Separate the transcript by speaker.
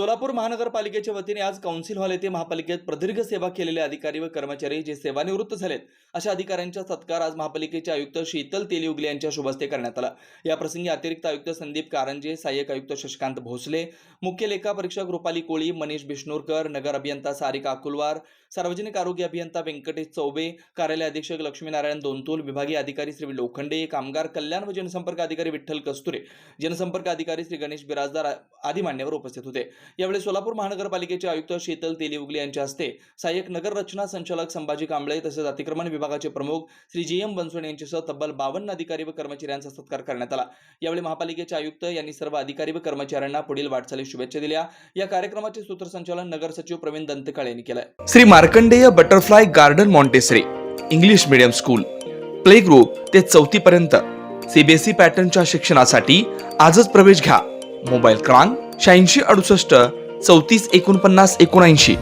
Speaker 1: सोलापूर महानगरपालिकेच्या वतीने आज कौन्सिल हॉल येथे महापालिकेत प्रदीर्घ सेवा केलेले अधिकारी व कर्मचारी जे सेवानिवृत्त झालेत अशा अधिकाऱ्यांचा सत्कार आज महापालिकेचे आयुक्त शीतल तेलीउगले यांच्या शुभ हस्ते करण्यात आला। या प्रसंगी अतिरिक्त आयुक्त संदीप कारंजे, सहाय्यक आयुक्त शशिकांत भोसले, मुख्य लेखा परीक्षक रुपाली कोळी, मनीष बिष्णुरकर, नगर अभियंता सारिका अकुलवार, सार्वजनिक आरोग्य अभियंता व्यंकटेश चौबे, कार्यालय अधीक्षक लक्ष्मीनारायण दोंतुल, विभागीय अधिकारी श्री लोखंडे, कामगार कल्याण व जनसंपर्क अधिकारी विठ्ठल कस्तुरे, जनसंपर्क अधिकारी श्री गणेश बिराजदार आदी मान्यवर उपस्थित होते। यावेळी सोलापूर महानगरपालिकेचे आयुक्त शीतल तेलीउगले यांच्या हस्ते सहाय्यक नगर रचना संचालक संभाजी कांबळे तसेच अतिक्रमण विभागाचे प्रमुख श्री GM बनसोडे यांच्यासह तब्बल 52 अधिकारी व कर्मचाऱ्यांचा सत्कार करण्यात आला। यावेळी महापालिकेचे आयुक्त यांनी सर्व अधिकारी व कर्मचाऱ्यांना पुढील वाटचालीस शुभेच्छा दिल्या। या कार्यक्रमाचे सूत्रसंचालन नगर सचिव प्रवीण दंतकाळे यांनी केले। Shri Markandeya butterfly garden Montessori English medium school play group ते 4थी पर्यंत CBSE पॅटर्नच्या शिक्षणासाठी आजच प्रवेश घ्या। मोबाईल क्रमांक 8668 34 49 79।